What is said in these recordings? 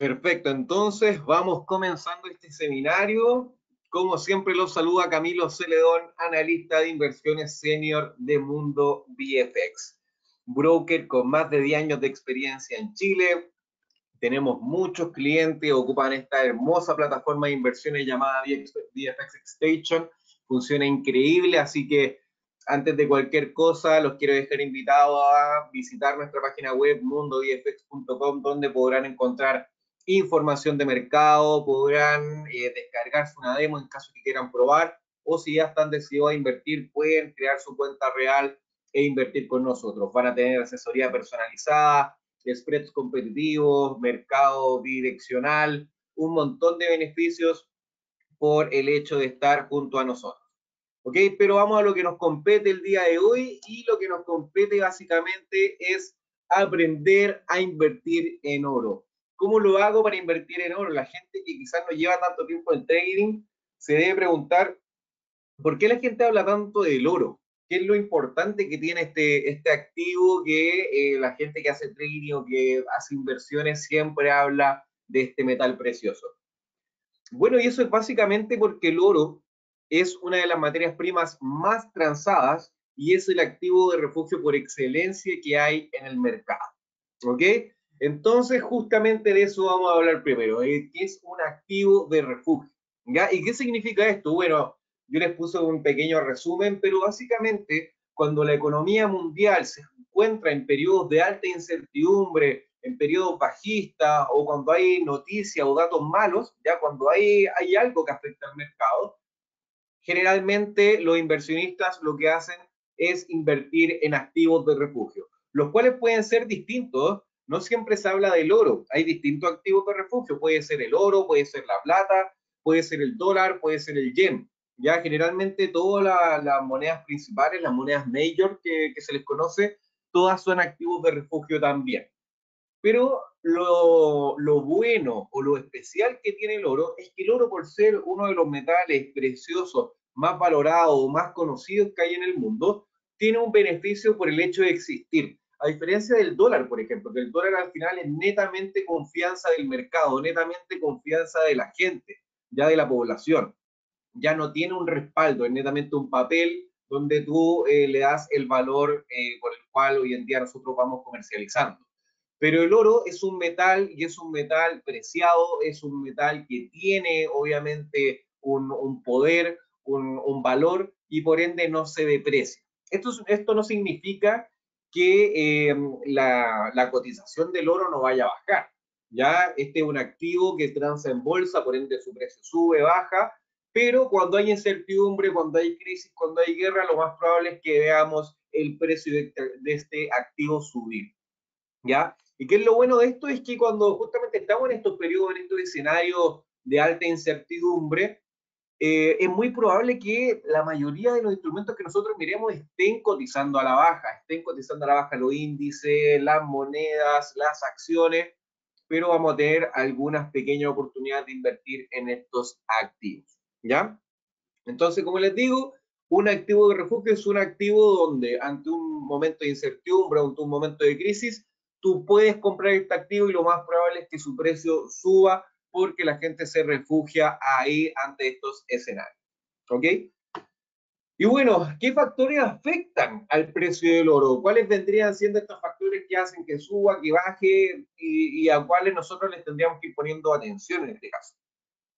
Perfecto, entonces vamos comenzando este seminario. Como siempre los saluda Camilo Celedón, analista de inversiones senior de Mundo VFX, broker con más de 10 años de experiencia en Chile. Tenemos muchos clientes, ocupan esta hermosa plataforma de inversiones llamada VFX Station. Funciona increíble, así que antes de cualquier cosa los quiero dejar invitados a visitar nuestra página web mundovfx.com, donde podrán encontrar información de mercado, podrán descargarse una demo en caso que quieran probar, o si ya están decididos a invertir, pueden crear su cuenta real e invertir con nosotros. Van a tener asesoría personalizada, spreads competitivos, mercado bidireccional, un montón de beneficios por el hecho de estar junto a nosotros. ¿Ok? Pero vamos a lo que nos compete el día de hoy, y lo que nos compete básicamente es aprender a invertir en oro. ¿Cómo lo hago para invertir en oro? La gente que quizás no lleva tanto tiempo en trading se debe preguntar, ¿por qué la gente habla tanto del oro? ¿Qué es lo importante que tiene este activo que la gente que hace trading o que hace inversiones siempre habla de este metal precioso? Bueno, y eso es básicamente porque el oro es una de las materias primas más transadas y es el activo de refugio por excelencia que hay en el mercado. ¿Ok? Entonces, justamente de eso vamos a hablar primero, ¿qué es un activo de refugio? ¿Ya? ¿Y qué significa esto? Bueno, yo les puse un pequeño resumen, pero básicamente cuando la economía mundial se encuentra en periodos de alta incertidumbre, en periodos bajistas, o cuando hay noticias o datos malos, ya cuando hay algo que afecta al mercado, generalmente los inversionistas lo que hacen es invertir en activos de refugio, los cuales pueden ser distintos. No siempre se habla del oro, hay distintos activos de refugio, puede ser el oro, puede ser la plata, puede ser el dólar, puede ser el yen. Ya generalmente todas las monedas principales, las monedas major que se les conoce, todas son activos de refugio también. Pero lo bueno o lo especial que tiene el oro es que el oro, por ser uno de los metales preciosos más valorados, más conocidos que hay en el mundo, tiene un beneficio por el hecho de existir. A diferencia del dólar, por ejemplo, que el dólar al final es netamente confianza del mercado, netamente confianza de la gente, ya de la población. Ya no tiene un respaldo, es netamente un papel donde tú le das el valor por el cual hoy en día nosotros vamos comercializando. Pero el oro es un metal, y es un metal preciado, es un metal que tiene obviamente un poder, un valor, y por ende no se deprecia. Esto no significa que la cotización del oro no vaya a bajar. Ya este es un activo que transa en bolsa, por ende su precio sube, baja, pero cuando hay incertidumbre, cuando hay crisis, cuando hay guerra, lo más probable es que veamos el precio de este activo subir. ¿Ya? ¿Y qué es lo bueno de esto? Es que cuando justamente estamos en estos periodos, en estos escenarios de alta incertidumbre, es muy probable que la mayoría de los instrumentos que nosotros miremos estén cotizando a la baja, estén cotizando a la baja los índices, las monedas, las acciones, pero vamos a tener algunas pequeñas oportunidades de invertir en estos activos, ¿ya? Entonces, como les digo, un activo de refugio es un activo donde ante un momento de incertidumbre, ante un momento de crisis, tú puedes comprar este activo y lo más probable es que su precio suba porque la gente se refugia ahí ante estos escenarios. ¿Ok? Y bueno, ¿qué factores afectan al precio del oro? ¿Cuáles vendrían siendo estos factores que hacen que suba, que baje, y a cuáles nosotros les tendríamos que ir poniendo atención en este caso?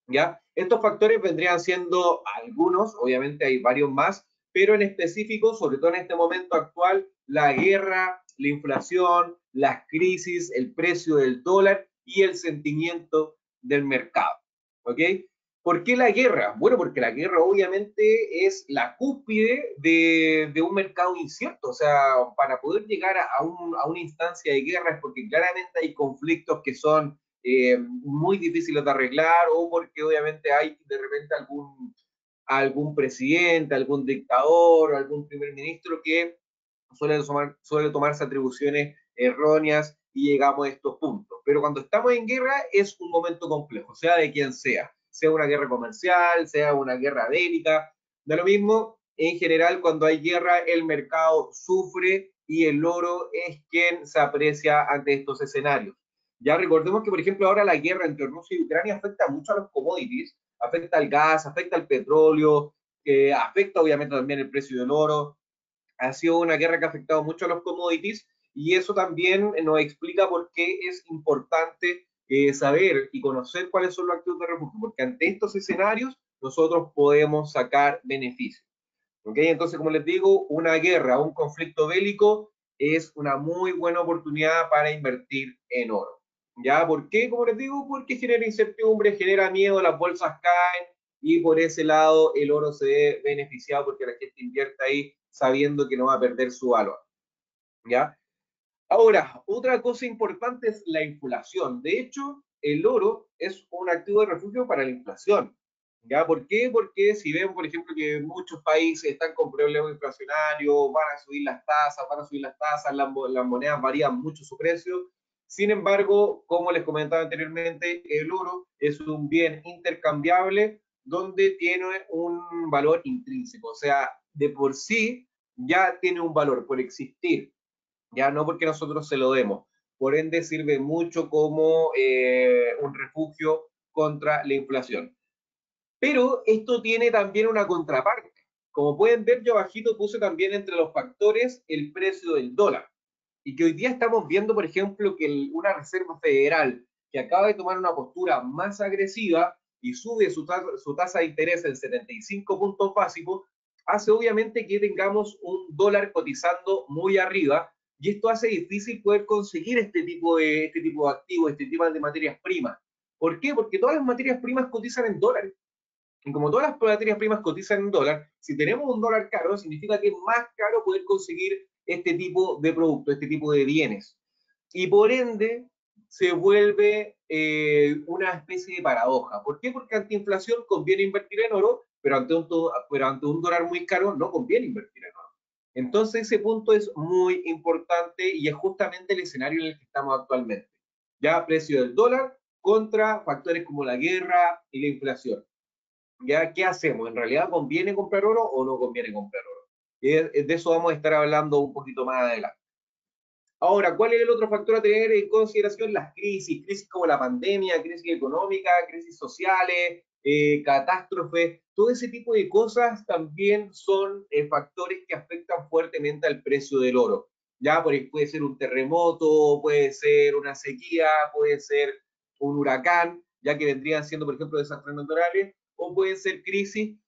¿Ya? Estos factores vendrían siendo algunos, obviamente hay varios más, pero en específico, sobre todo en este momento actual, la guerra, la inflación, las crisis, el precio del dólar y el sentimiento del mercado. ¿Ok? ¿Por qué la guerra? Bueno, porque la guerra obviamente es la cúspide de un mercado incierto. O sea, para poder llegar a una instancia de guerra es porque claramente hay conflictos que son muy difíciles de arreglar, o porque obviamente hay de repente algún presidente, algún dictador, algún primer ministro que suele tomarse atribuciones erróneas y llegamos a estos puntos. Pero cuando estamos en guerra es un momento complejo, sea de quien sea una guerra comercial, sea una guerra bélica, da lo mismo. En general, cuando hay guerra, el mercado sufre y el oro es quien se aprecia ante estos escenarios. Ya recordemos que, por ejemplo, ahora la guerra entre Rusia y Ucrania afecta mucho a los commodities, afecta al gas, afecta al petróleo, afecta obviamente también el precio del oro. Ha sido una guerra que ha afectado mucho a los commodities y eso también nos explica por qué es importante saber y conocer cuáles son los activos de refugio, porque ante estos escenarios nosotros podemos sacar beneficios. ¿Okay? Entonces, como les digo, una guerra, un conflicto bélico es una muy buena oportunidad para invertir en oro. ¿Ya? ¿Por qué? Como les digo, porque genera incertidumbre, genera miedo, las bolsas caen y por ese lado el oro se ve beneficiado porque la gente invierte ahí sabiendo que no va a perder su valor. ¿Ya? Ahora, otra cosa importante es la inflación. De hecho, el oro es un activo de refugio para la inflación. ¿Ya? ¿Por qué? Porque si vemos, por ejemplo, que muchos países están con problemas inflacionarios, van a subir las tasas, las monedas varían mucho su precio. Sin embargo, como les comentaba anteriormente, el oro es un bien intercambiable donde tiene un valor intrínseco. O sea, de por sí ya tiene un valor por existir, ya no porque nosotros se lo demos. Por ende, sirve mucho como un refugio contra la inflación. Pero esto tiene también una contraparte. Como pueden ver, yo bajito puse también entre los factores el precio del dólar. Y que hoy día estamos viendo, por ejemplo, que una Reserva Federal que acaba de tomar una postura más agresiva y sube su tasa de interés en 75 puntos básicos, hace obviamente que tengamos un dólar cotizando muy arriba y esto hace difícil poder conseguir este tipo de activos, este tipo de materias primas. ¿Por qué? Porque todas las materias primas cotizan en dólares. Y como todas las materias primas cotizan en dólar, si tenemos un dólar caro, significa que es más caro poder conseguir este tipo de productos, este tipo de bienes. Y por ende, se vuelve una especie de paradoja. ¿Por qué? Porque ante inflación conviene invertir en oro, pero ante un dólar muy caro no conviene invertir en oro. Entonces ese punto es muy importante y es justamente el escenario en el que estamos actualmente. Ya precio del dólar contra factores como la guerra y la inflación. ¿Ya qué hacemos? ¿En realidad conviene comprar oro o no conviene comprar oro? De eso vamos a estar hablando un poquito más adelante. Ahora, ¿cuál es el otro factor a tener en consideración? Las crisis como la pandemia, crisis económica, crisis sociales, catástrofes, todo ese tipo de cosas también son factores que afectan fuertemente al precio del oro. Ya puede ser un terremoto, puede ser una sequía, puede ser un huracán, ya que vendrían siendo, por ejemplo, desastres naturales, o pueden ser crisis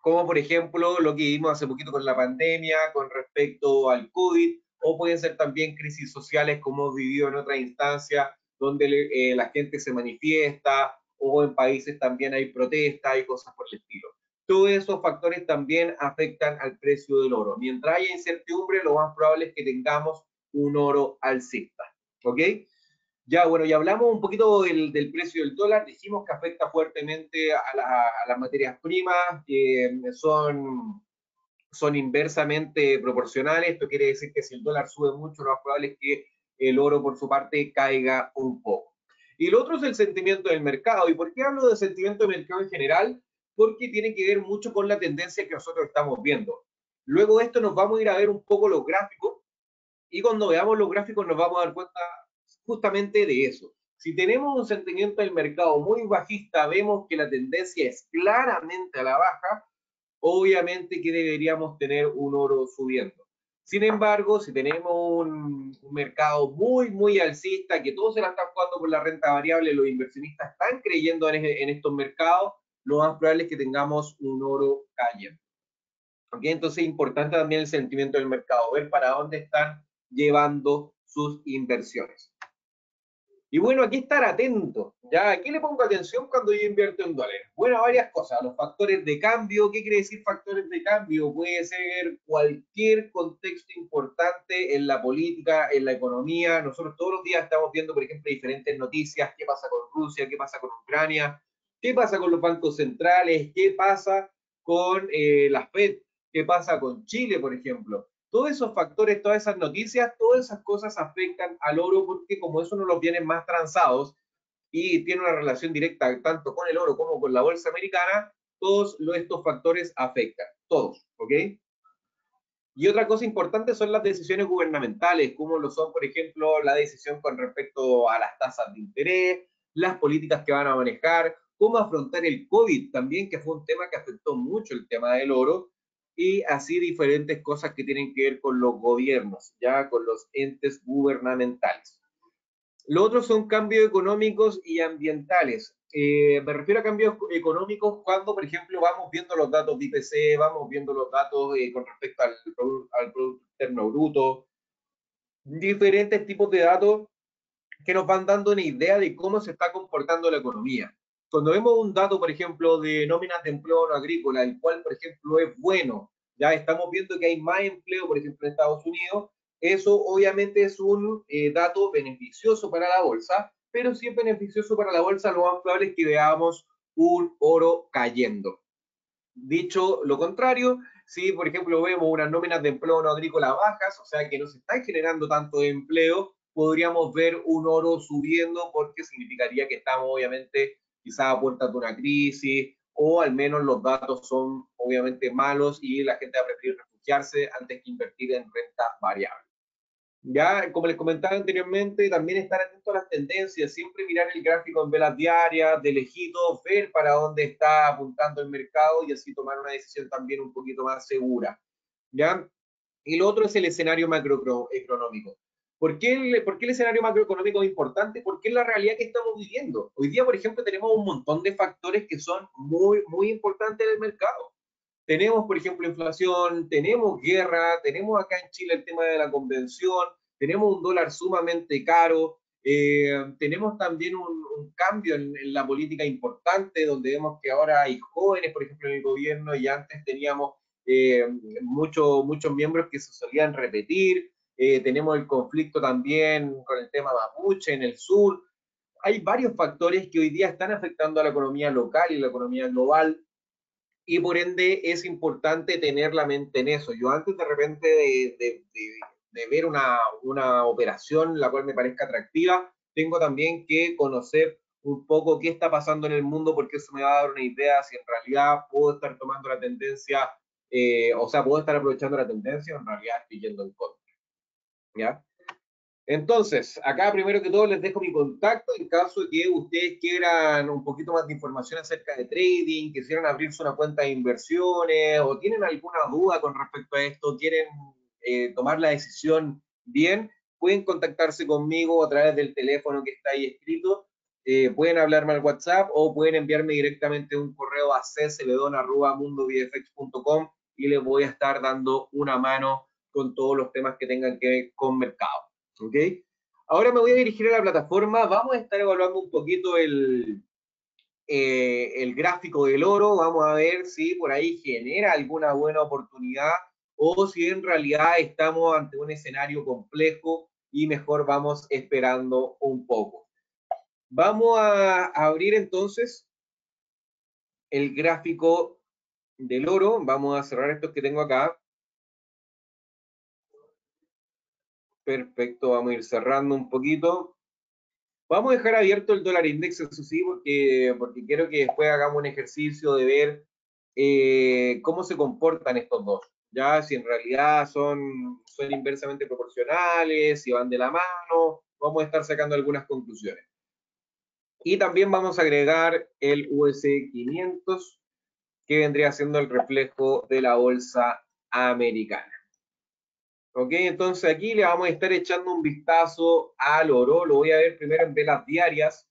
como por ejemplo lo que vimos hace poquito con la pandemia, con respecto al COVID, o pueden ser también crisis sociales como hemos vivido en otras instancias, donde la gente se manifiesta, o en países también hay protestas y cosas por el estilo. Todos esos factores también afectan al precio del oro. Mientras haya incertidumbre, lo más probable es que tengamos un oro alcista. ¿Ok? Ya, bueno, ya hablamos un poquito del precio del dólar, dijimos que afecta fuertemente a las materias primas, que son inversamente proporcionales. Esto quiere decir que si el dólar sube mucho, lo más probable es que el oro, por su parte, caiga un poco. Y lo otro es el sentimiento del mercado. ¿Y por qué hablo de sentimiento del mercado en general? Porque tiene que ver mucho con la tendencia que nosotros estamos viendo. Luego de esto nos vamos a ir a ver un poco los gráficos y cuando veamos los gráficos nos vamos a dar cuenta justamente de eso. Si tenemos un sentimiento del mercado muy bajista, vemos que la tendencia es claramente a la baja, obviamente que deberíamos tener un oro subiendo. Sin embargo, si tenemos un mercado muy alcista, que todos se la están jugando por la renta variable, los inversionistas están creyendo en estos mercados, lo más probable es que tengamos un oro cayendo. ¿Okay? Entonces es importante también el sentimiento del mercado, ver para dónde están llevando sus inversiones. Y bueno, aquí estar atento. ¿Ya? ¿A qué le pongo atención cuando yo invierto en dólares? Bueno, varias cosas. Los factores de cambio. ¿Qué quiere decir factores de cambio? Puede ser cualquier contexto importante en la política, en la economía. Nosotros todos los días estamos viendo, por ejemplo, diferentes noticias. ¿Qué pasa con Rusia? ¿Qué pasa con Ucrania? ¿Qué pasa con los bancos centrales? ¿Qué pasa con la FED? ¿Qué pasa con Chile, por ejemplo? Todos esos factores, todas esas noticias, todas esas cosas afectan al oro porque como es uno de los bienes más transados y tiene una relación directa tanto con el oro como con la bolsa americana, todos estos factores afectan, todos, ¿ok? Y otra cosa importante son las decisiones gubernamentales, como lo son, por ejemplo, la decisión con respecto a las tasas de interés, las políticas que van a manejar, cómo afrontar el COVID también, que fue un tema que afectó mucho el tema del oro, y así diferentes cosas que tienen que ver con los gobiernos, ya con los entes gubernamentales. Lo otro son cambios económicos y ambientales. Me refiero a cambios económicos cuando, por ejemplo, vamos viendo los datos de IPC, vamos viendo los datos con respecto al Producto Interno Bruto, diferentes tipos de datos que nos van dando una idea de cómo se está comportando la economía. Cuando vemos un dato, por ejemplo, de nóminas de empleo no agrícola, el cual, por ejemplo, es bueno, ya estamos viendo que hay más empleo, por ejemplo, en Estados Unidos, eso obviamente es un dato beneficioso para la bolsa, pero si es beneficioso para la bolsa, lo más probable es que veamos un oro cayendo. Dicho lo contrario, si por ejemplo vemos unas nóminas de empleo no agrícola bajas, o sea que no se está generando tanto empleo, podríamos ver un oro subiendo porque significaría que estamos obviamente quizás a puerta de una crisis o al menos los datos son obviamente malos y la gente va a preferir refugiarse antes que invertir en renta variable. Ya, como les comentaba anteriormente, también estar atento a las tendencias, siempre mirar el gráfico en velas diarias, de lejitos, ver para dónde está apuntando el mercado y así tomar una decisión también un poquito más segura. ¿Ya? Y lo otro es el escenario macroeconómico. ¿Por qué el escenario macroeconómico es importante? Porque es la realidad que estamos viviendo. Hoy día, por ejemplo, tenemos un montón de factores que son muy, muy importantes en el mercado. Tenemos, por ejemplo, inflación, tenemos guerra, tenemos acá en Chile el tema de la convención, tenemos un dólar sumamente caro, tenemos también un cambio en la política importante, donde vemos que ahora hay jóvenes, por ejemplo, en el gobierno, y antes teníamos muchos miembros que se solían repetir. Tenemos el conflicto también con el tema mapuche en el sur. Hay varios factores que hoy día están afectando a la economía local y la economía global y por ende es importante tener la mente en eso. Yo antes de repente de ver una operación la cual me parezca atractiva, tengo también que conocer un poco qué está pasando en el mundo porque eso me va a dar una idea si en realidad puedo estar tomando la tendencia, o sea, puedo estar aprovechando la tendencia o en realidad estoy yendo en contra. ¿Ya? Entonces, acá primero que todo les dejo mi contacto en caso de que ustedes quieran un poquito más de información acerca de trading, quisieran abrirse una cuenta de inversiones o tienen alguna duda con respecto a esto, quieren tomar la decisión bien, pueden contactarse conmigo a través del teléfono que está ahí escrito, pueden hablarme al WhatsApp o pueden enviarme directamente un correo a cceledon@mundovfx.com y les voy a estar dando una mano con todos los temas que tengan que ver con mercado. ¿Ok? Ahora me voy a dirigir a la plataforma. Vamos a estar evaluando un poquito el gráfico del oro. Vamos a ver si por ahí genera alguna buena oportunidad o si en realidad estamos ante un escenario complejo y mejor vamos esperando un poco. Vamos a abrir entonces el gráfico del oro. Vamos a cerrar estos que tengo acá. Perfecto, vamos a ir cerrando un poquito. Vamos a dejar abierto el dólar index, eso sí, porque quiero que después hagamos un ejercicio de ver cómo se comportan estos dos. Ya, si en realidad son inversamente proporcionales, si van de la mano, vamos a estar sacando algunas conclusiones. Y también vamos a agregar el US 500, que vendría siendo el reflejo de la bolsa americana. Ok, entonces aquí le vamos a estar echando un vistazo al oro. Lo voy a ver primero en velas diarias.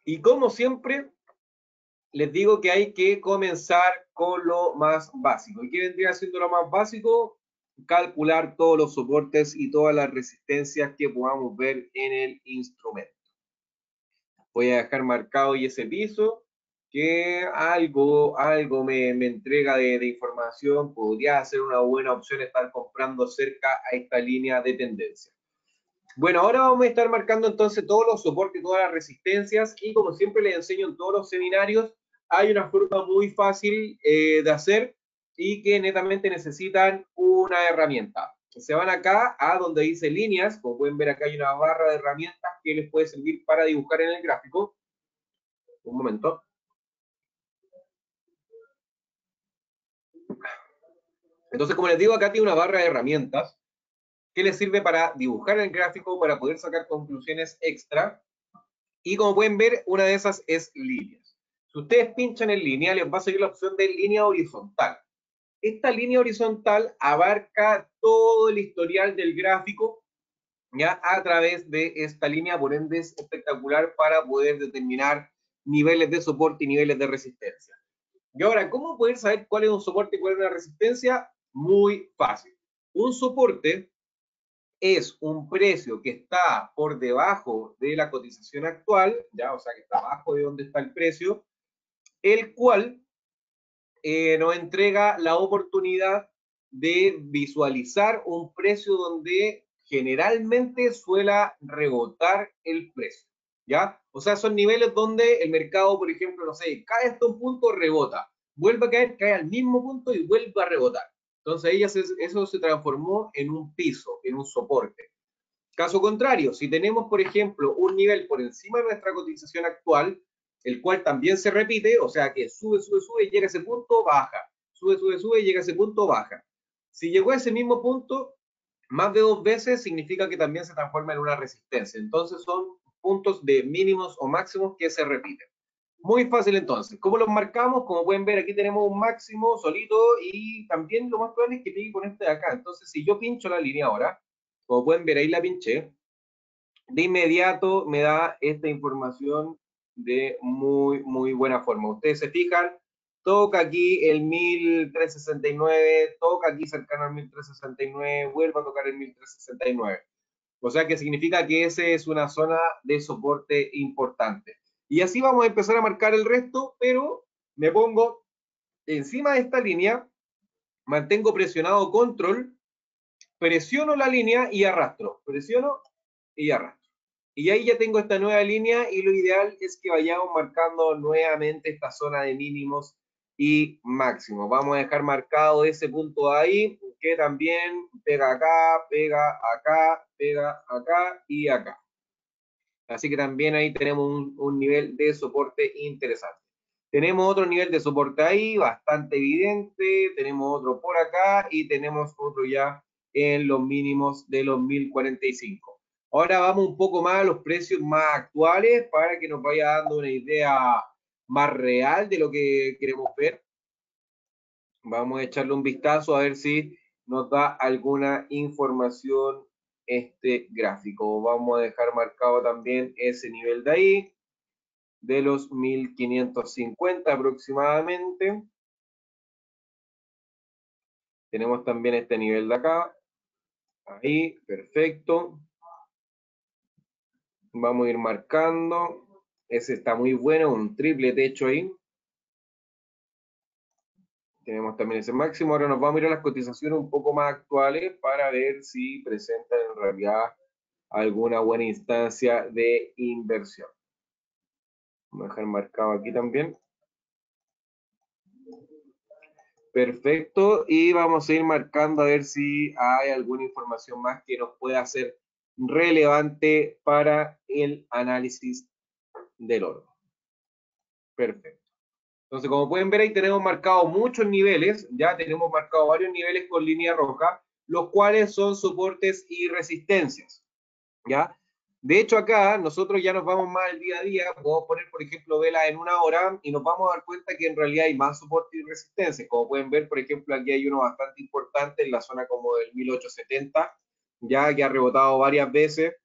Y como siempre, les digo que hay que comenzar con lo más básico. ¿Y qué vendría siendo lo más básico? Calcular todos los soportes y todas las resistencias que podamos ver en el instrumento. Voy a dejar marcado y ese piso, que algo me entrega de información. Podría ser una buena opción estar comprando cerca a esta línea de tendencia. Bueno, ahora vamos a estar marcando entonces todos los soportes, todas las resistencias y como siempre les enseño en todos los seminarios, hay una forma muy fácil de hacer y que netamente necesitan una herramienta. Se van acá a donde dice líneas, como pueden ver acá hay una barra de herramientas que les puede servir para dibujar en el gráfico. Un momento. Entonces, como les digo, acá tiene una barra de herramientas que les sirve para dibujar el gráfico, para poder sacar conclusiones extra. Y como pueden ver, una de esas es líneas. Si ustedes pinchan en línea, les va a salir la opción de línea horizontal. Esta línea horizontal abarca todo el historial del gráfico, ya a través de esta línea, por ende es espectacular para poder determinar niveles de soporte y niveles de resistencia. Y ahora, ¿cómo poder saber cuál es un soporte y cuál es una resistencia? Muy fácil. Un soporte es un precio que está por debajo de la cotización actual, ya, o sea, que está abajo de donde está el precio, el cual nos entrega la oportunidad de visualizar un precio donde generalmente suela rebotar el precio, ¿ya? O sea, son niveles donde el mercado, por ejemplo, no sé, cae hasta un punto, rebota, vuelve a caer, cae al mismo punto y vuelve a rebotar. Entonces eso se transformó en un piso, en un soporte. Caso contrario, si tenemos, por ejemplo, un nivel por encima de nuestra cotización actual, el cual también se repite, o sea que sube, sube, sube, llega a ese punto, baja. Sube, sube, sube, llega a ese punto, baja. Si llegó a ese mismo punto más de 2 veces, significa que también se transforma en una resistencia. Entonces son puntos de mínimos o máximos que se repiten. Muy fácil entonces. ¿Cómo los marcamos? Como pueden ver, aquí tenemos un máximo solito y también lo más probable es que pegue con este de acá. Entonces, si yo pincho la línea ahora, como pueden ver, ahí la pinché, de inmediato me da esta información de muy, muy buena forma. Ustedes se fijan, toca aquí el 1369, toca aquí cercano al 1369, vuelve a tocar el 1369. O sea que significa que esa es una zona de soporte importante. Y así vamos a empezar a marcar el resto, pero me pongo encima de esta línea, mantengo presionado control, presiono la línea y arrastro. Presiono y arrastro. Y ahí ya tengo esta nueva línea y lo ideal es que vayamos marcando nuevamente esta zona de mínimos y máximos. Vamos a dejar marcado ese punto ahí que también pega acá, pega acá, pega acá y acá. Así que también ahí tenemos un nivel de soporte interesante. Tenemos otro nivel de soporte ahí, bastante evidente. Tenemos otro por acá y tenemos otro ya en los mínimos de los 1045. Ahora vamos un poco más a los precios más actuales para que nos vaya dando una idea más real de lo que queremos ver. Vamos a echarle un vistazo a ver si nos da alguna información este gráfico. Vamos a dejar marcado también ese nivel de ahí, de los 1550 aproximadamente. Tenemos también este nivel de acá. Ahí, perfecto. Vamos a ir marcando. Ese está muy bueno, un triple techo ahí. Tenemos también ese máximo. Ahora nos vamos a ir a las cotizaciones un poco más actuales para ver si presentan en realidad alguna buena instancia de inversión. Vamos a dejar marcado aquí también. Perfecto, y vamos a ir marcando a ver si hay alguna información más que nos pueda ser relevante para el análisis del oro. Perfecto. Entonces, como pueden ver, ahí tenemos marcado muchos niveles, ya tenemos marcado varios niveles con línea roja, los cuales son soportes y resistencias, ¿ya? De hecho, acá nosotros ya nos vamos más al día a día, podemos poner, por ejemplo, vela en 1 hora y nos vamos a dar cuenta que en realidad hay más soporte y resistencia. Como pueden ver, por ejemplo, aquí hay uno bastante importante en la zona como del 1870, ya que ha rebotado varias veces.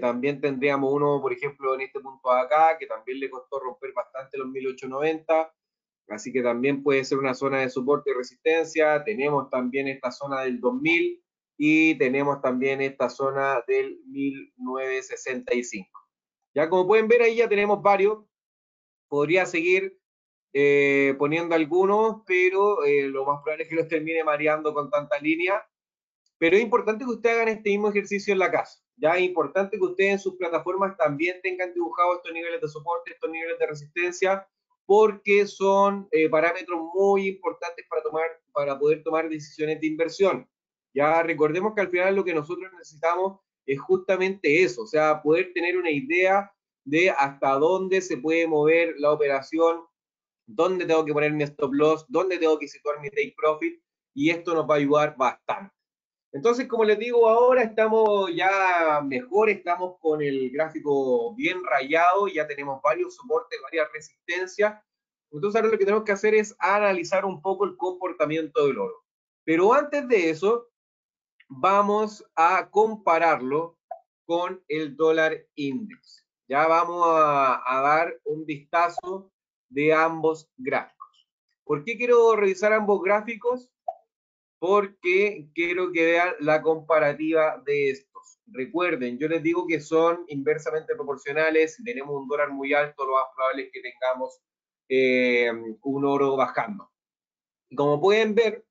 También tendríamos uno, por ejemplo, en este punto de acá, que también le costó romper bastante los 1890. Así que también puede ser una zona de soporte y resistencia. Tenemos también esta zona del 2000 y tenemos también esta zona del 1965. Ya como pueden ver ahí ya tenemos varios. Podría seguir poniendo algunos, pero lo más probable es que los termine mareando con tanta línea. Pero es importante que ustedes hagan este mismo ejercicio en la casa. Ya es importante que ustedes en sus plataformas también tengan dibujados estos niveles de soporte, estos niveles de resistencia, porque son parámetros muy importantes para poder tomar decisiones de inversión. Ya recordemos que al final lo que nosotros necesitamos es justamente eso, o sea, poder tener una idea de hasta dónde se puede mover la operación, dónde tengo que poner mi stop loss, dónde tengo que situar mi take profit, y esto nos va a ayudar bastante. Entonces, como les digo, ahora estamos ya mejor, estamos con el gráfico bien rayado, ya tenemos varios soportes, varias resistencias. Entonces, ahora lo que tenemos que hacer es analizar un poco el comportamiento del oro. Pero antes de eso, vamos a compararlo con el dólar index. Ya vamos a dar un vistazo de ambos gráficos. ¿Por qué quiero revisar ambos gráficos? Porque quiero que vean la comparativa de estos. Recuerden, yo les digo que son inversamente proporcionales. Si tenemos un dólar muy alto, lo más probable es que tengamos un oro bajando. Y como pueden ver,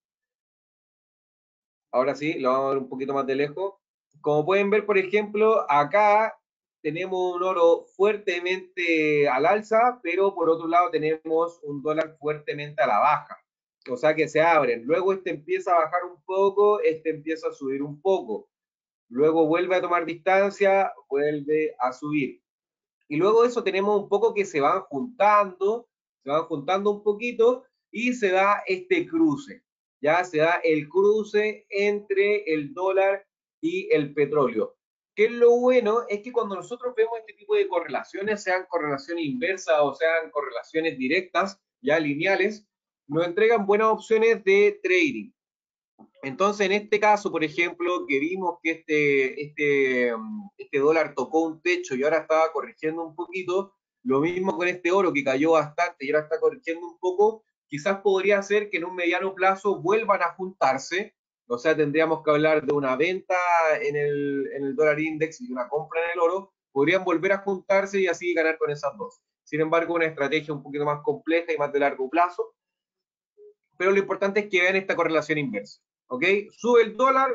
ahora sí, lo vamos a ver un poquito más de lejos. Como pueden ver, por ejemplo, acá tenemos un oro fuertemente al alza, pero por otro lado tenemos un dólar fuertemente a la baja. O sea que se abren. Luego este empieza a bajar un poco, este empieza a subir un poco. Luego vuelve a tomar distancia, vuelve a subir. Y luego de eso tenemos un poco que se van juntando un poquito y se da este cruce. Ya se da el cruce entre el dólar y el petróleo. Que lo bueno es que cuando nosotros vemos este tipo de correlaciones, sean correlaciones inversas o sean correlaciones directas, ya lineales, nos entregan buenas opciones de trading. Entonces, en este caso, por ejemplo, que vimos que este dólar tocó un techo y ahora estaba corrigiendo un poquito, lo mismo con este oro que cayó bastante y ahora está corrigiendo un poco, quizás podría ser que en un mediano plazo vuelvan a juntarse, o sea, tendríamos que hablar de una venta en el dólar index y una compra en el oro, podrían volver a juntarse y así ganar con esas dos. Sin embargo, una estrategia un poquito más compleja y más de largo plazo, pero lo importante es que vean esta correlación inversa. ¿Ok? Sube el dólar,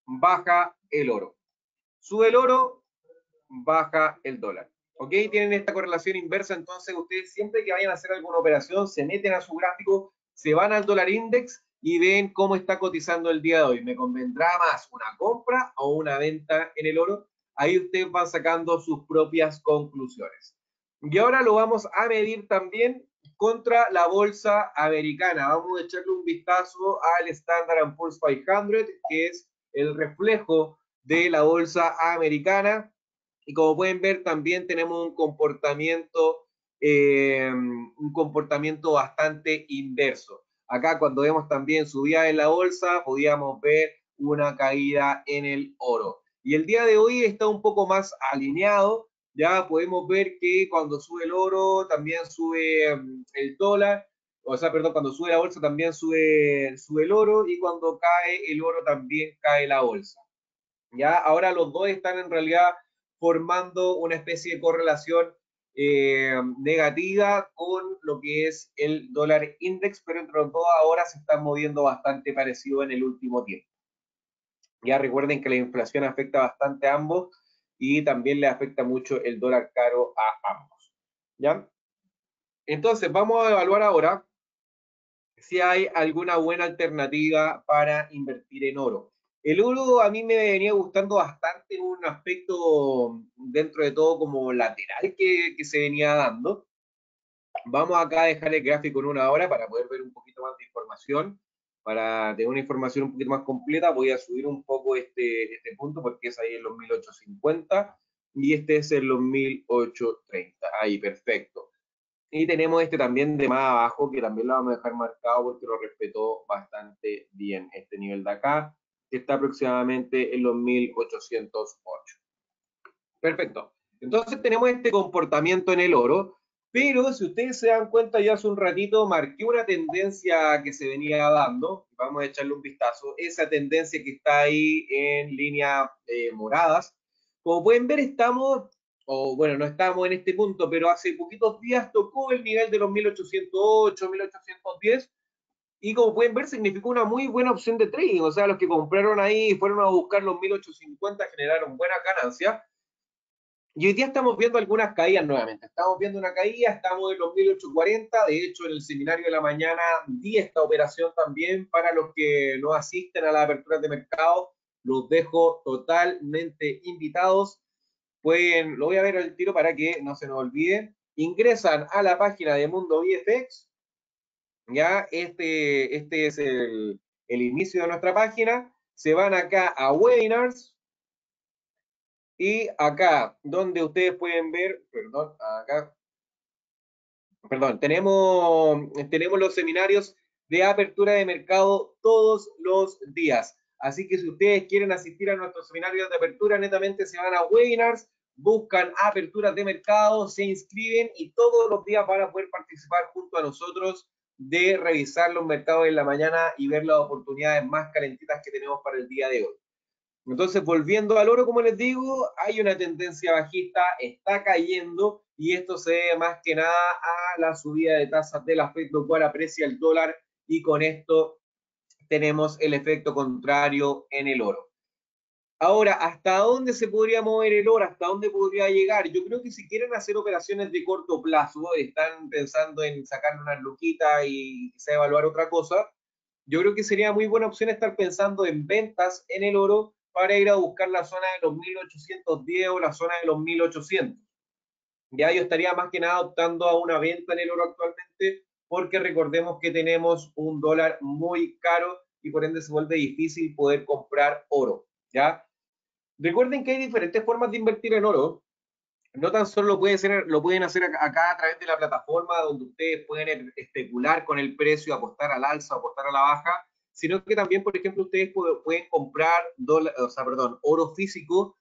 baja el oro. Sube el oro, baja el dólar. ¿Ok? Tienen esta correlación inversa, entonces ustedes siempre que vayan a hacer alguna operación, se meten a su gráfico, se van al dólar index y ven cómo está cotizando el día de hoy. ¿Me convendrá más una compra o una venta en el oro? Ahí ustedes van sacando sus propias conclusiones. Y ahora lo vamos a medir también contra la bolsa americana. Vamos a echarle un vistazo al Standard & Poor's 500, que es el reflejo de la bolsa americana. Y como pueden ver, también tenemos un comportamiento bastante inverso. Acá cuando vemos también subida en la bolsa, podíamos ver una caída en el oro. Y el día de hoy está un poco más alineado. Ya podemos ver que cuando sube el oro, también sube el dólar. O sea, perdón, cuando sube la bolsa también sube el oro y cuando cae el oro también cae la bolsa. Ya ahora los dos están en realidad formando una especie de correlación negativa con lo que es el dólar index, pero entre los dos ahora se están moviendo bastante parecido en el último tiempo. Ya recuerden que la inflación afecta bastante a ambos y también le afecta mucho el dólar caro a ambos. ¿Ya? Entonces vamos a evaluar ahora si hay alguna buena alternativa para invertir en oro. El oro a mí me venía gustando bastante un aspecto dentro de todo como lateral que se venía dando. Vamos acá a dejar el gráfico en una hora para poder ver un poquito más de información. Para tener una información un poquito más completa voy a subir un poco este punto porque es ahí en los 1850 y este es en los 1830. Ahí, perfecto. Y tenemos este también de más abajo, que también lo vamos a dejar marcado porque lo respetó bastante bien este nivel de acá, que está aproximadamente en los 1808. Perfecto. Entonces tenemos este comportamiento en el oro, pero si ustedes se dan cuenta, ya hace un ratito marqué una tendencia que se venía dando, vamos a echarle un vistazo, esa tendencia que está ahí en líneas moradas. Como pueden ver, estamos, o bueno, no estamos en este punto, pero hace poquitos días tocó el nivel de los 1808, 1810, y como pueden ver, significó una muy buena opción de trading. O sea, los que compraron ahí y fueron a buscar los 1850 generaron buenas ganancias. Y hoy día estamos viendo algunas caídas nuevamente. Estamos viendo una caída, estamos en los 1840. De hecho, en el seminario de la mañana di esta operación también para los que no asisten a las aperturas de mercado. Los dejo totalmente invitados. Lo voy a ver al tiro para que no se nos olvide. Ingresan a la página de Mundo VFX. Ya, este es el inicio de nuestra página, se van acá a Webinars, y acá, donde ustedes pueden ver, tenemos los seminarios de apertura de mercado todos los días. Así que si ustedes quieren asistir a nuestros seminarios de apertura, netamente se van a Webinars, buscan aperturas de mercado, se inscriben y todos los días van a poder participar junto a nosotros de revisar los mercados en la mañana y ver las oportunidades más calentitas que tenemos para el día de hoy. Entonces, volviendo al oro, como les digo, hay una tendencia bajista, está cayendo, y esto se debe más que nada a la subida de tasas de la FED, lo cual aprecia el dólar, y con esto tenemos el efecto contrario en el oro. Ahora, ¿hasta dónde se podría mover el oro? ¿Hasta dónde podría llegar? Yo creo que si quieren hacer operaciones de corto plazo, están pensando en sacar una luquita y quizá evaluar otra cosa, yo creo que sería muy buena opción estar pensando en ventas en el oro para ir a buscar la zona de los 1810 o la zona de los 1800. Ya yo estaría más que nada optando a una venta en el oro actualmente, porque recordemos que tenemos un dólar muy caro y por ende se vuelve difícil poder comprar oro, ¿ya? Recuerden que hay diferentes formas de invertir en oro. No tan solo lo pueden hacer acá a través de la plataforma, donde ustedes pueden especular con el precio, apostar al alza, apostar a la baja, sino que también, por ejemplo, ustedes pueden comprar oro físico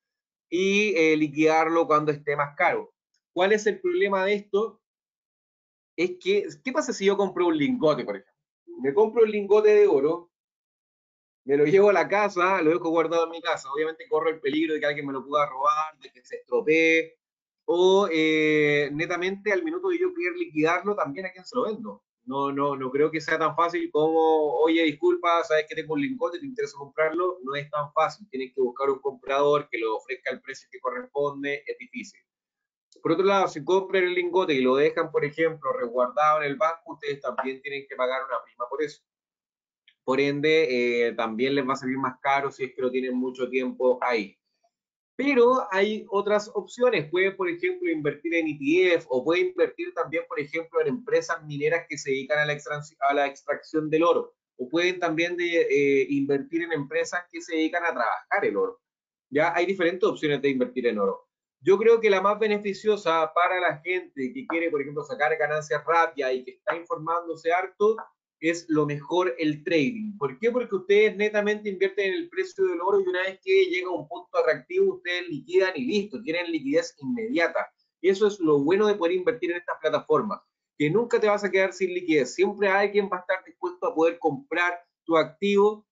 y liquidarlo cuando esté más caro. ¿Cuál es el problema de esto? Es que, ¿qué pasa si yo compro un lingote, por ejemplo? Me compro un lingote de oro, me lo llevo a la casa, lo dejo guardado en mi casa. Obviamente corro el peligro de que alguien me lo pueda robar, de que se estropee, o netamente al minuto de yo querer liquidarlo, también a quién se lo vendo. No creo que sea tan fácil como, oye, disculpa, sabes que tengo un lingote, te interesa comprarlo. No es tan fácil, tienes que buscar un comprador que lo ofrezca el precio que corresponde, es difícil. Por otro lado, si compran el lingote y lo dejan, por ejemplo, resguardado en el banco, ustedes también tienen que pagar una prima por eso. Por ende, también les va a salir más caro si es que lo tienen mucho tiempo ahí. Pero hay otras opciones. Pueden, por ejemplo, invertir en ETF, o pueden invertir también, por ejemplo, en empresas mineras que se dedican a la extracción del oro. O pueden también invertir en empresas que se dedican a trabajar el oro. Ya hay diferentes opciones de invertir en oro. Yo creo que la más beneficiosa para la gente que quiere, por ejemplo, sacar ganancias rápidas y que está informándose harto, es lo mejor el trading. ¿Por qué? Porque ustedes netamente invierten en el precio del oro y una vez que llega un punto atractivo, ustedes liquidan y listo, tienen liquidez inmediata. Eso es lo bueno de poder invertir en estas plataformas, que nunca te vas a quedar sin liquidez. Siempre alguien va a estar dispuesto a poder comprar tu activo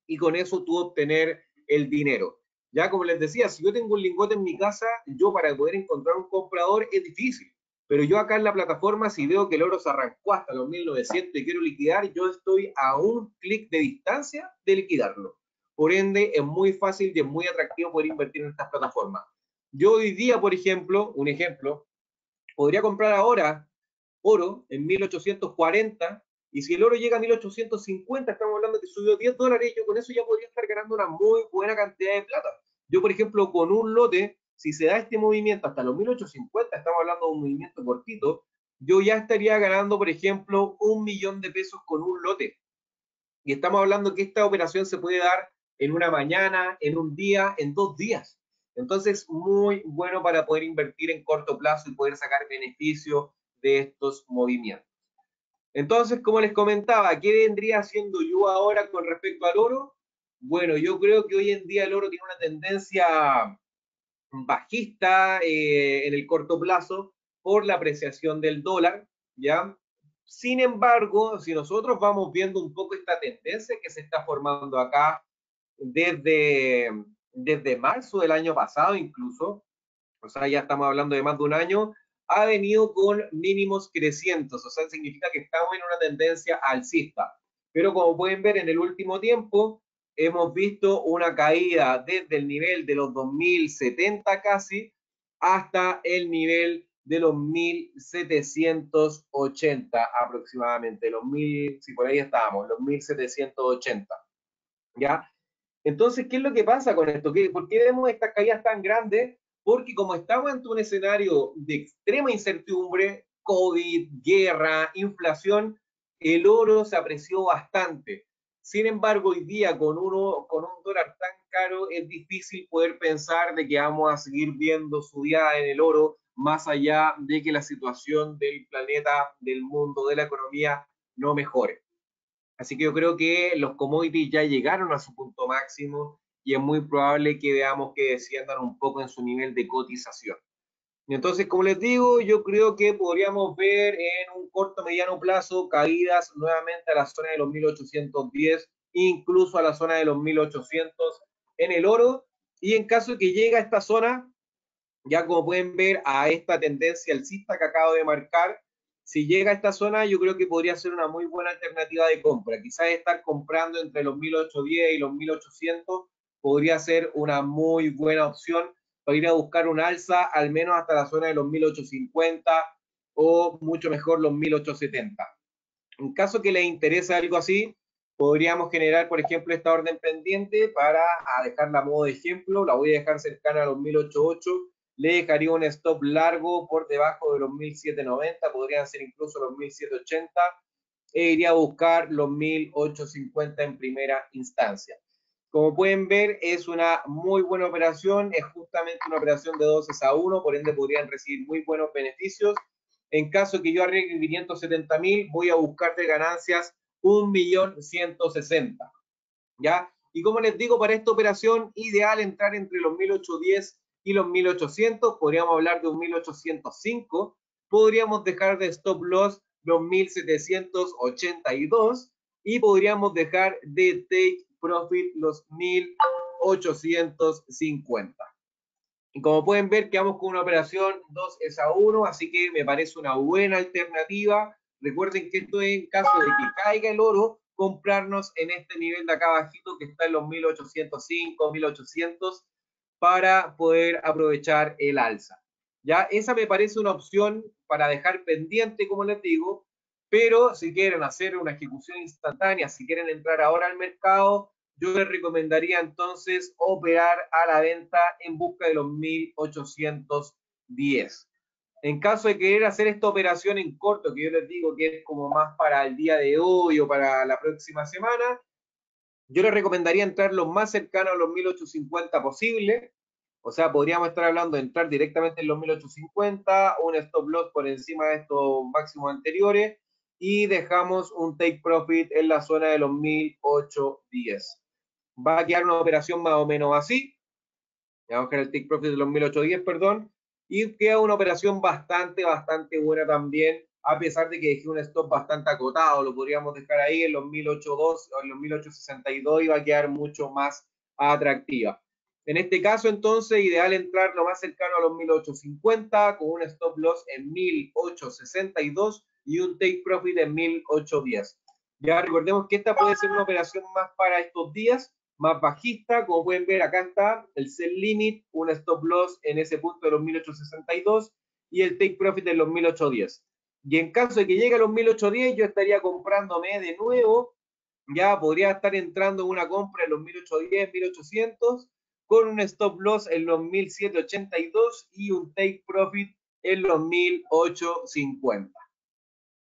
y con eso tú obtener el dinero. Ya como les decía, si yo tengo un lingote en mi casa, yo para poder encontrar un comprador es difícil. Pero yo acá en la plataforma, si veo que el oro se arrancó hasta los 1900 y quiero liquidar, yo estoy a un clic de distancia de liquidarlo. Por ende, es muy fácil y es muy atractivo poder invertir en estas plataformas. Yo hoy día, por ejemplo, un ejemplo, podría comprar ahora oro en 1840, y si el oro llega a 1850, estamos hablando que subió $10, yo con eso ya podría estar ganando una muy buena cantidad de plata. Yo, por ejemplo, con un lote, si se da este movimiento hasta los 1850, estamos hablando de un movimiento cortito, yo ya estaría ganando, por ejemplo, $1.000.000 con un lote. Y estamos hablando que esta operación se puede dar en una mañana, en un día, en 2 días. Entonces, muy bueno para poder invertir en corto plazo y poder sacar beneficio de estos movimientos. Entonces, como les comentaba, ¿qué vendría haciendo yo ahora con respecto al oro? Bueno, yo creo que hoy en día el oro tiene una tendencia bajista en el corto plazo por la apreciación del dólar, ¿ya? Sin embargo, si nosotros vamos viendo un poco esta tendencia que se está formando acá desde marzo del año pasado incluso, o sea, ya estamos hablando de más de un año, ha venido con mínimos crecientes, o sea, significa que estamos en una tendencia alcista. Pero como pueden ver, en el último tiempo hemos visto una caída desde el nivel de los 2070 casi hasta el nivel de los 1780 aproximadamente, los 1000, si por ahí estábamos, los 1780, ¿ya? Entonces, ¿qué es lo que pasa con esto? ¿Por qué vemos estas caídas tan grandes? Porque como estamos ante un escenario de extrema incertidumbre, COVID, guerra, inflación, el oro se apreció bastante. Sin embargo, hoy día con un dólar tan caro es difícil poder pensar de que vamos a seguir viendo subida en el oro más allá de que la situación del planeta, del mundo, de la economía no mejore. Así que yo creo que los commodities ya llegaron a su punto máximo y es muy probable que veamos que desciendan un poco en su nivel de cotización. Entonces, como les digo, yo creo que podríamos ver en un corto mediano plazo caídas nuevamente a la zona de los 1810, incluso a la zona de los 1800 en el oro. Y en caso de que llegue a esta zona, ya como pueden ver a esta tendencia alcista que acabo de marcar, si llega a esta zona, yo creo que podría ser una muy buena alternativa de compra. Quizás estar comprando entre los 1810 y los 1800 podría ser una muy buena opción para ir a buscar un alza, al menos hasta la zona de los 1850 o mucho mejor los 1870. En caso que les interese algo así, podríamos generar, por ejemplo, esta orden pendiente para dejarla a modo de ejemplo. La voy a dejar cercana a los 1088. Le dejaría un stop largo por debajo de los 1790, podrían ser incluso los 1780, e iría a buscar los 1850 en primera instancia. Como pueden ver, es una muy buena operación, es justamente una operación de 12 a 1, por ende podrían recibir muy buenos beneficios. En caso que yo arriesgue 570.000, voy a buscar de ganancias 1.160.000, ¿ya? Y como les digo, para esta operación, ideal entrar entre los 1810 y los 1800, podríamos hablar de un 1805, podríamos dejar de stop loss los 1782 y podríamos dejar de take profit los 1850. Y como pueden ver, quedamos con una operación 2 a 1, así que me parece una buena alternativa. Recuerden que esto es en caso de que caiga el oro, comprarnos en este nivel de acá abajito que está en los 1805, 1800 para poder aprovechar el alza. Ya, esa me parece una opción para dejar pendiente, como les digo, pero si quieren hacer una ejecución instantánea, si quieren entrar ahora al mercado, yo les recomendaría entonces operar a la venta en busca de los 1810. En caso de querer hacer esta operación en corto, que yo les digo que es como más para el día de hoy o para la próxima semana, yo les recomendaría entrar lo más cercano a los 1850 posible. O sea, podríamos estar hablando de entrar directamente en los 1850, un stop loss por encima de estos máximos anteriores y dejamos un take profit en la zona de los 1810. Va a quedar una operación más o menos así. Vamos a dejar el take profit de los 1810, perdón. Y queda una operación bastante buena también, a pesar de que dejé un stop bastante acotado. Lo podríamos dejar ahí en los 1802 o en los 1862 y va a quedar mucho más atractiva. En este caso, entonces, ideal entrar lo más cercano a los 1850 con un stop loss en 1862 y un take profit en 1810. Ya recordemos que esta puede ser una operación más para estos días, más bajista. Como pueden ver, acá está el sell limit, un stop loss en ese punto de los 1862 y el take profit en los 1810. Y en caso de que llegue a los 1810, yo estaría comprándome de nuevo, ya podría estar entrando en una compra en los 1810, 1800, con un stop loss en los 1782 y un take profit en los 1850.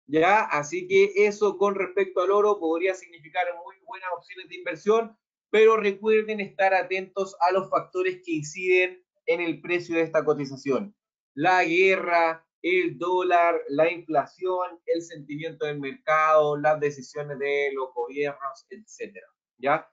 ¿Ya? Así que eso con respecto al oro podría significar muy buenas opciones de inversión, pero recuerden estar atentos a los factores que inciden en el precio de esta cotización. La guerra, el dólar, la inflación, el sentimiento del mercado, las decisiones de los gobiernos, etcétera. ¿Ya?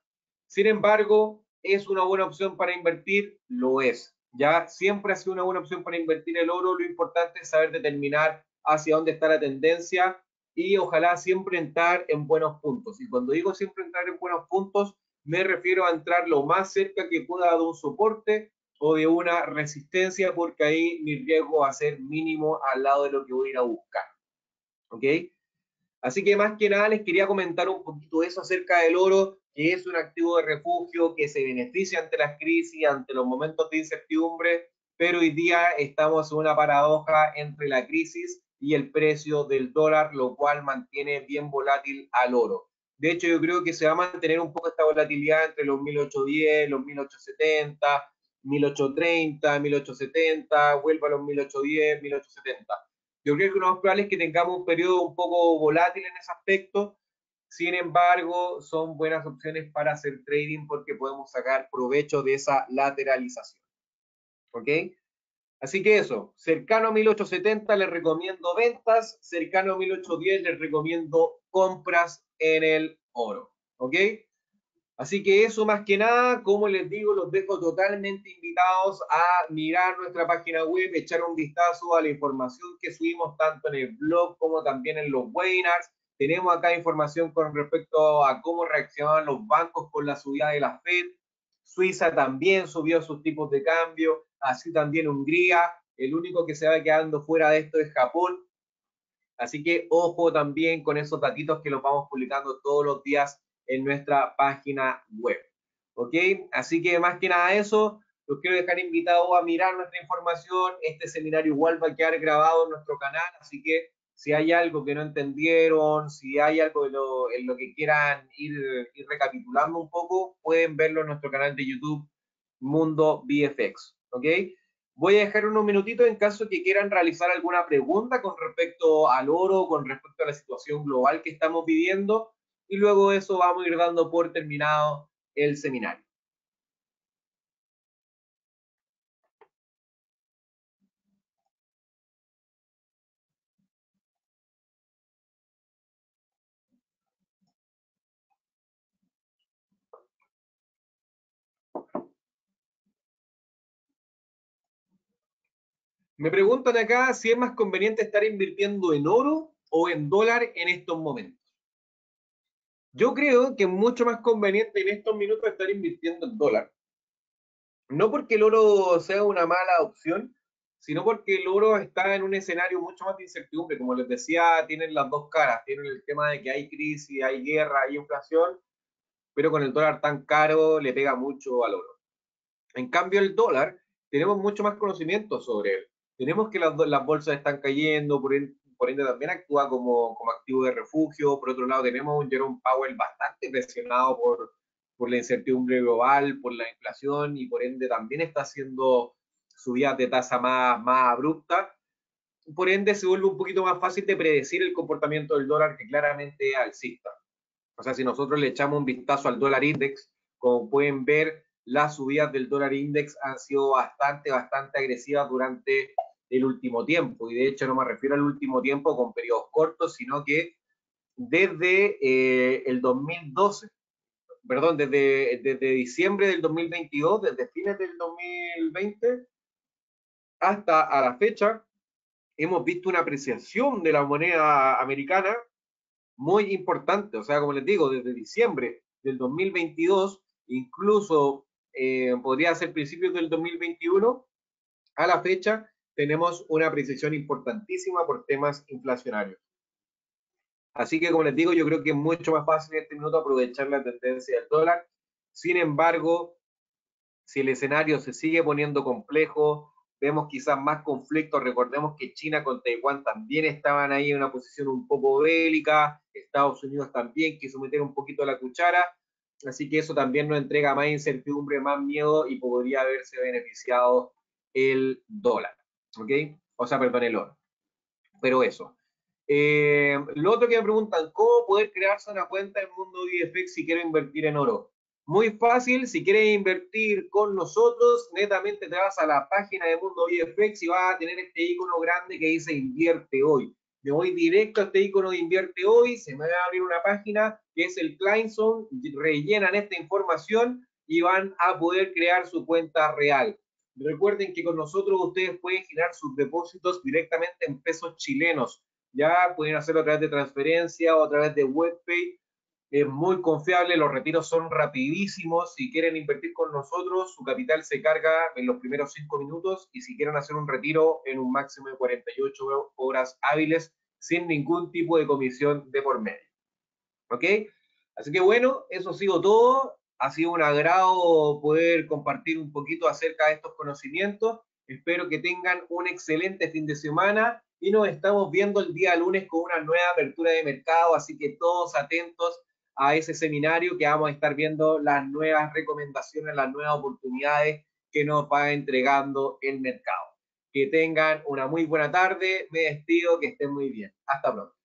Sin embargo, ¿es una buena opción para invertir? Lo es. ¿Ya? Siempre ha sido una buena opción para invertir el oro. Lo importante es saber determinar hacia dónde está la tendencia y ojalá siempre entrar en buenos puntos. Y cuando digo siempre entrar en buenos puntos, me refiero a entrar lo más cerca que pueda de un soporte o de una resistencia, porque ahí mi riesgo va a ser mínimo al lado de lo que voy a ir a buscar. ¿Ok? Así que más que nada les quería comentar un poquito eso acerca del oro, que es un activo de refugio, que se beneficia ante las crisis, ante los momentos de incertidumbre, pero hoy día estamos en una paradoja entre la crisis y el precio del dólar, lo cual mantiene bien volátil al oro. De hecho, yo creo que se va a mantener un poco esta volatilidad entre los 1810, los 1870, 1830, 1870, vuelva a los 1810, 1870. Yo creo que lo más probable es que tengamos un periodo un poco volátil en ese aspecto, Sin embargo, son buenas opciones para hacer trading porque podemos sacar provecho de esa lateralización. ¿Ok? Así que eso, cercano a 1870 les recomiendo ventas, cercano a 1810 les recomiendo compras en el oro. ¿Ok? Así que eso más que nada, como les digo, los dejo totalmente invitados a mirar nuestra página web, echar un vistazo a la información que subimos tanto en el blog como también en los webinars. Tenemos acá información con respecto a cómo reaccionaban los bancos con la subida de la Fed. Suiza también subió sus tipos de cambio, así también Hungría. El único que se va quedando fuera de esto es Japón. Así que ojo también con esos datitos que los vamos publicando todos los días en nuestra página web. ¿Ok? Así que más que nada eso, los quiero dejar invitados a mirar nuestra información. Este seminario igual va a quedar grabado en nuestro canal, así que si hay algo que no entendieron, si hay algo en lo que quieran ir recapitulando un poco, pueden verlo en nuestro canal de YouTube, Mundo VFX. ¿Ok? Voy a dejar unos minutitos en caso que quieran realizar alguna pregunta con respecto al oro, con respecto a la situación global que estamos viviendo, y luego de eso vamos a ir dando por terminado el seminario. Me preguntan acá si es más conveniente estar invirtiendo en oro o en dólar en estos momentos. Yo creo que es mucho más conveniente en estos minutos estar invirtiendo en dólar. No porque el oro sea una mala opción, sino porque el oro está en un escenario mucho más de incertidumbre. Como les decía, tienen las dos caras. Tienen el tema de que hay crisis, hay guerra, hay inflación, pero con el dólar tan caro le pega mucho al oro. En cambio, el dólar, tenemos mucho más conocimiento sobre él. Tenemos que las bolsas están cayendo, por ende también actúa como activo de refugio. Por otro lado, tenemos un Jerome Powell bastante presionado por la incertidumbre global, por la inflación, y por ende también está haciendo subidas de tasa más abruptas. Por ende, se vuelve un poquito más fácil de predecir el comportamiento del dólar, que claramente es alcista. O sea, si nosotros le echamos un vistazo al dólar index, como pueden ver, las subidas del dólar index han sido bastante agresivas durante el último tiempo. Y de hecho no me refiero al último tiempo con periodos cortos, sino que desde el 2012, perdón, desde diciembre del 2022, desde fines del 2020 hasta a la fecha, hemos visto una apreciación de la moneda americana muy importante. O sea, como les digo, desde diciembre del 2022, incluso podría ser principios del 2021, a la fecha tenemos una apreciación importantísima por temas inflacionarios. Así que, como les digo, yo creo que es mucho más fácil en este minuto aprovechar la tendencia del dólar. Sin embargo, si el escenario se sigue poniendo complejo, vemos quizás más conflictos. Recordemos que China con Taiwán también estaban ahí en una posición un poco bélica, Estados Unidos también quiso meter un poquito la cuchara, así que eso también nos entrega más incertidumbre, más miedo, y podría haberse beneficiado el dólar, ¿ok? O sea, perdón, el oro. Pero eso. Lo otro que me preguntan, ¿cómo poder crearse una cuenta en Mundo VFX si quiero invertir en oro? Muy fácil. Si quieres invertir con nosotros, netamente te vas a la página de Mundo VFX y vas a tener este icono grande que dice Invierte Hoy. Me voy directo a este icono de Invierte Hoy, se me va a abrir una página que es el Client Zone, rellenan esta información y van a poder crear su cuenta real. Recuerden que con nosotros ustedes pueden girar sus depósitos directamente en pesos chilenos. Ya pueden hacerlo a través de transferencia o a través de WebPay. Es muy confiable, los retiros son rapidísimos. Si quieren invertir con nosotros, su capital se carga en los primeros 5 minutos, y si quieren hacer un retiro, en un máximo de 48 horas hábiles, sin ningún tipo de comisión de por medio. ¿Ok? Así que bueno, eso ha sido todo. Ha sido un agrado poder compartir un poquito acerca de estos conocimientos. Espero que tengan un excelente fin de semana y nos estamos viendo el día lunes con una nueva apertura de mercado, así que todos atentos a ese seminario, que vamos a estar viendo las nuevas recomendaciones, las nuevas oportunidades que nos va entregando el mercado. Que tengan una muy buena tarde, me despido, que estén muy bien. Hasta pronto.